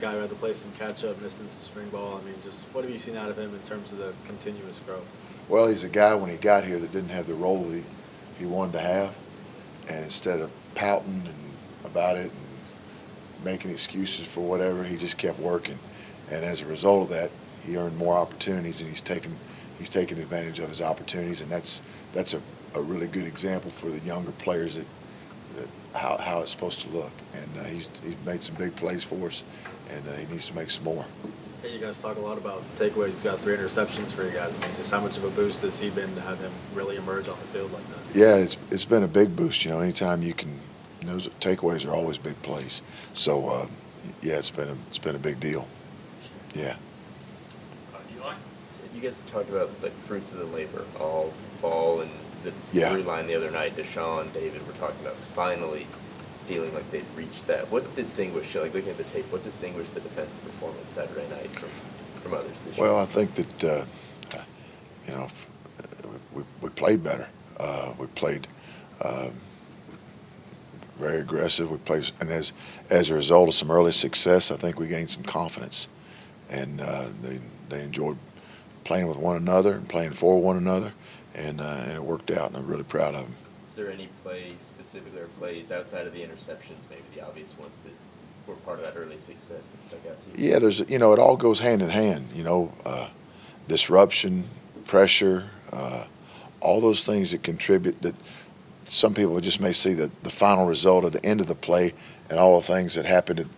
Guy who had to play some catch-up, missed into spring ball. I mean, just what have you seen out of him in terms of the continuous growth? Well, he's a guy when he got here that didn't have the role that he wanted to have, and instead of pouting about it and making excuses for whatever, he just kept working, and as a result of that, he earned more opportunities, and he's taken advantage of his opportunities, and that's a really good example for the younger players that how it's supposed to look, and he's made some big plays for us, and he needs to make some more. Hey, you guys talk a lot about takeaways. He's got 3 interceptions for you guys. I mean, just how much of a boost has he been to have him really emerge on the field like that? Yeah, it's been a big boost. You know, anytime you can, those takeaways are always big plays. So yeah, it's been a big deal. Yeah. You guys have talked about like fruits of the labor all fall, and the through line the other night. Deshaun, David were talking about finally feeling like they'd reached that. What distinguished, like looking at the tape, what distinguished the defensive performance Saturday night from others this year? Well, I think that you know, we played better. We played very aggressive. We played, and as a result of some early success, I think we gained some confidence, and they enjoyed playing with one another and playing for one another, and it worked out, and I'm really proud of them. Is there any play specifically, or plays outside of the interceptions, maybe the obvious ones that were part of that early success that stuck out to you? Yeah, it all goes hand in hand. Disruption, pressure, all those things that contribute. That some people just may see the final result of the end of the play and all the things that happened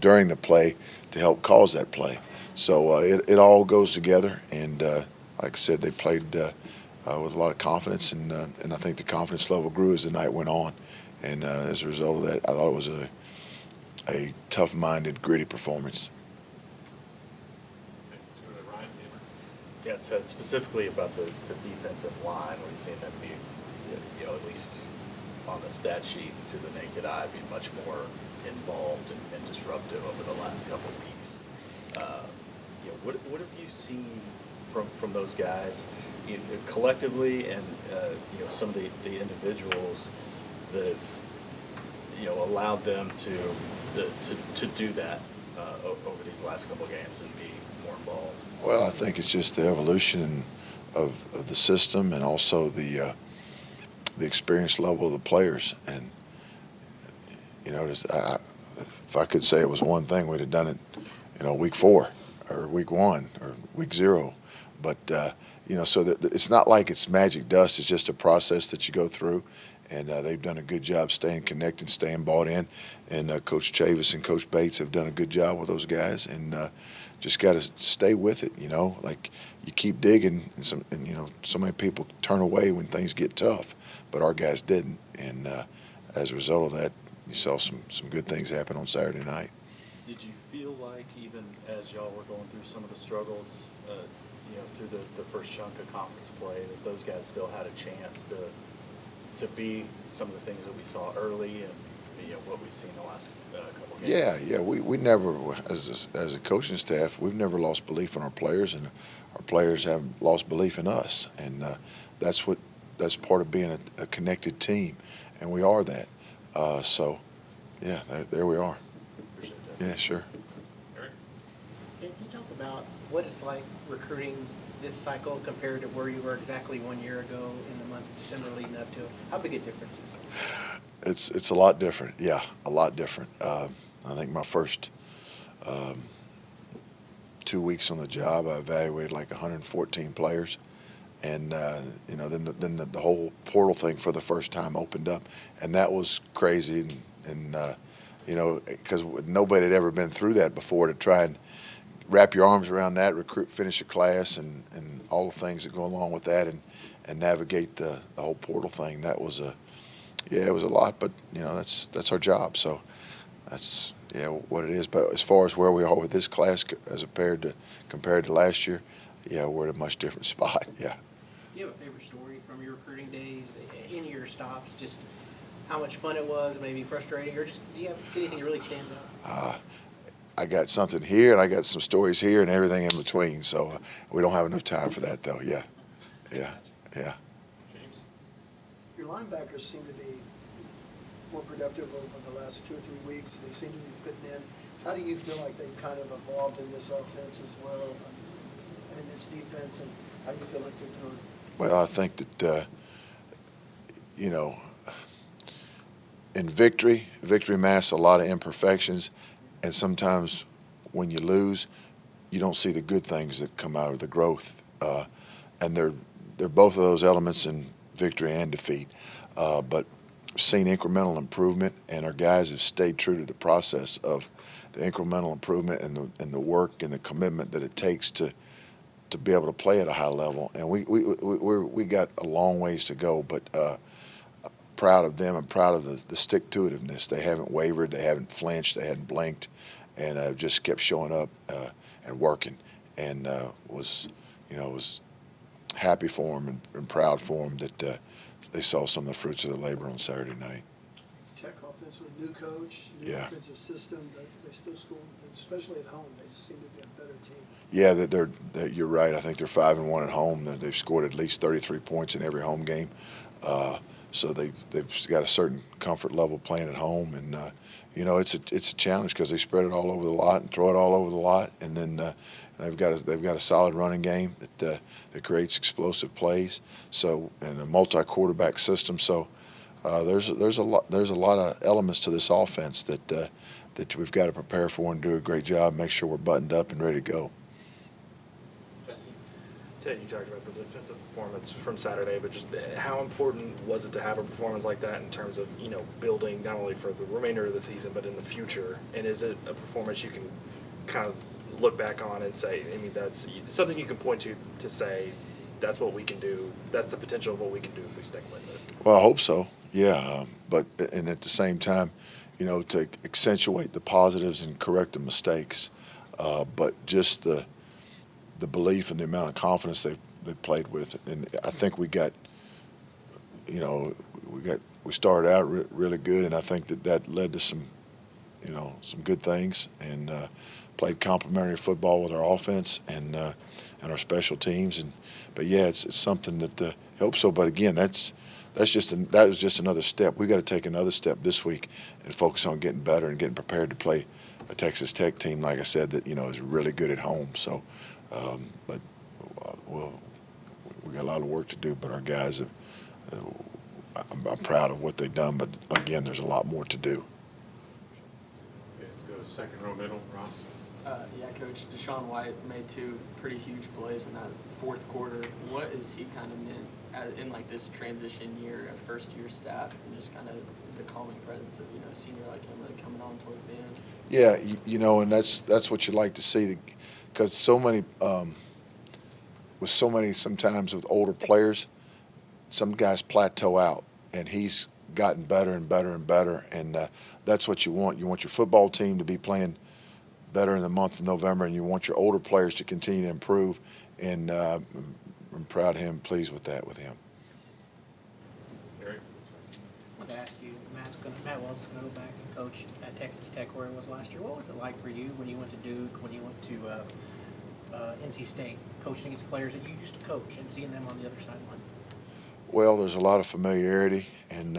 during the play to help cause that play. So it all goes together, and like I said, they played with a lot of confidence, and I think the confidence level grew as the night went on, and as a result of that, I thought it was a tough-minded, gritty performance. Yeah, it said specifically about the defensive line, where you've seen them be, at least on the stat sheet to the naked eye, be much more involved and disruptive over the last couple of weeks. What have you seen from those guys, collectively, and some of the individuals that have allowed them to do that over these last couple of games and be more involved? Well, I think it's just the evolution of the system, and also the experience level of the players. And if I could say it was one thing, we'd have done it, week 4 or week 1 or week 0. But so that it's not like it's magic dust. It's just a process that you go through, and they've done a good job staying connected, staying bought in. And Coach Chavis and Coach Bates have done a good job with those guys, and just got to stay with it. Like you keep digging, and so many people turn away when things get tough, but our guys didn't. And as a result of that, you saw some good things happen on Saturday night. Did you feel like, even as y'all were going through some of the struggles, through the first chunk of conference play, that those guys still had a chance to be some of the things that we saw early, and what we've seen the last couple of games? Yeah. We never, as a coaching staff, we've never lost belief in our players, and our players haven't lost belief in us, and that's part of being a connected team, and we are that. So, yeah, there we are. Appreciate that. Yeah, sure. Can you talk about what it's like recruiting this cycle compared to where you were exactly 1 year ago in the month of December leading up to it? How big a difference is it? It's a lot different. Yeah, a lot different. I think my first 2 weeks on the job, I evaluated like 114 players, and then the whole portal thing for the first time opened up, and that was crazy, and because nobody had ever been through that before, to try and wrap your arms around that, recruit, finish a class, and all the things that go along with that, and navigate the whole portal thing. That was it was a lot, but that's our job. So that's what it is. But as far as where we are with this class as compared to last year, we're at a much different spot. Yeah. Do you have a favorite story from your recruiting days, any of your stops, just how much fun it was, maybe frustrating, or just do you have anything that really stands out? I got something here, and I got some stories here, and everything in between. So we don't have enough time for that, though. Yeah. James? Your linebackers seem to be more productive over the last 2 or 3 weeks. They seem to be fitting in. How do you feel like they've kind of evolved in this offense as well, and this defense, and how do you feel like they're doing? Well, I think that, you know, in victory masks a lot of imperfections, and sometimes when you lose, you don't see the good things that come out of the growth. And they're both of those elements in victory and defeat. But seen incremental improvement, and our guys have stayed true to the process of the incremental improvement and the work and the commitment that it takes to be able to play at a high level. And we got a long ways to go, but proud of them and proud of the stick-to-itiveness. They haven't wavered, they haven't flinched, they hadn't blinked, and just kept showing up and working. And was happy for them and proud for them that they saw some of the fruits of their labor on Saturday night. Tech offensively, new coach, new Yeah. offensive system, but they still score, especially at home. They just seem to be a better team. Yeah, you're right. I think they're 5-1 at home. They've scored at least 33 points in every home game. So they've got a certain comfort level playing at home, and it's a challenge because they spread it all over the lot and throw it all over the lot, and then they've got a solid running game that creates explosive plays. So, and a multi-quarterback system. So there's a lot of elements to this offense that we've got to prepare for and do a great job. Make sure we're buttoned up and ready to go. Ted, you talked about the defensive performance from Saturday, but just how important was it to have a performance like that in terms of, building not only for the remainder of the season, but in the future? And is it a performance you can kind of look back on and say, that's something you can point to say, that's what we can do, that's the potential of what we can do if we stick with it? Well, I hope so, yeah. But at the same time, to accentuate the positives and correct the mistakes, but just the belief and the amount of confidence they played with, and I think we started out really good, and I think that led to some good things, and played complementary football with our offense and our special teams, but yeah, it's something that I hope so. But again, that was just another step. We got to take another step this week and focus on getting better and getting prepared to play a Texas Tech team, like I said, that is really good at home. So. But we got a lot of work to do. But our guys have. I'm proud of what they've done. But again, there's a lot more to do. Okay, go second row middle, Ross. Yeah, Coach, Deshaun White made 2 pretty huge plays in that fourth quarter. What is he kind of meant in like this transition year, a first-year staff, and just kind of the calming presence of a senior like him really coming on towards the end? Yeah, and that's what you like to see. Because sometimes with older players, some guys plateau out, and he's gotten better and better and better, and that's what you want. You want your football team to be playing better in the month of November, and you want your older players to continue to improve, and I'm proud of him, pleased with that with him. Eric? I wanted to ask you, Matt Wells is going to go back and coach at Texas Tech where he was last year. What was it like for you when you went to Duke, when you went to NC State, coaching against players that you used to coach and seeing them on the other sideline? Well, there's a lot of familiarity, and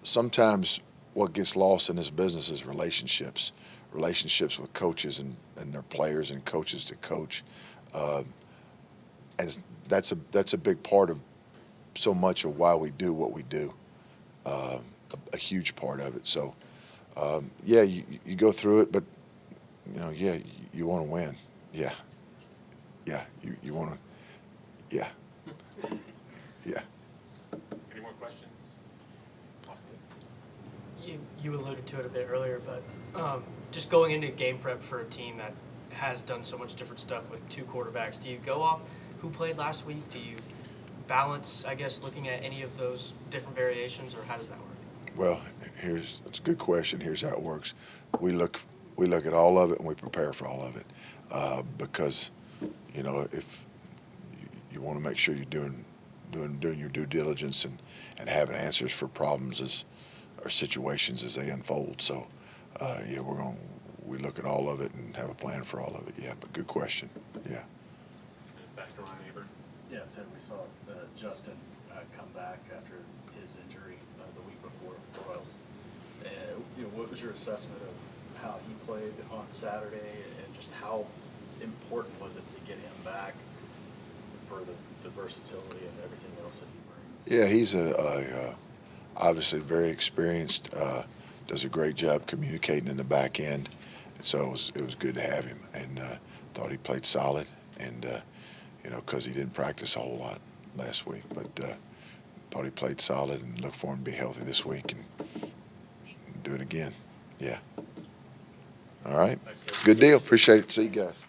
sometimes what gets lost in this business is relationships with coaches and their players and coaches to coach. And that's a big part of so much of why we do what we do, a huge part of it. So, you go through it, but, you want to win. Yeah, you want to, yeah. Any more questions? Austin? You alluded to it a bit earlier, but just going into game prep for a team that has done so much different stuff with 2 quarterbacks, do you go off who played last week? Do you balance, I guess, looking at any of those different variations, or how does that work? Well, it's a good question. Here's how it works. We look at all of it, and we prepare for all of it, because if you want to make sure you're doing your due diligence and having answers for problems or situations as they unfold. So, we look at all of it and have a plan for all of it. Yeah, but good question. Yeah. Back to Ryan Aber. Yeah, Ted, we saw Justin come back after his injury the week before the Royals. And, you know, what was your assessment of how he played on Saturday, and just how important was it to get him back for the versatility and everything else that he brings? Yeah, he's obviously very experienced. Does a great job communicating in the back end, and so it was good to have him. And thought he played solid, and you know, because he didn't practice a whole lot last week, but thought he played solid, and look for him to be healthy this week and do it again. Yeah. All right. Good deal. Appreciate it. See you guys.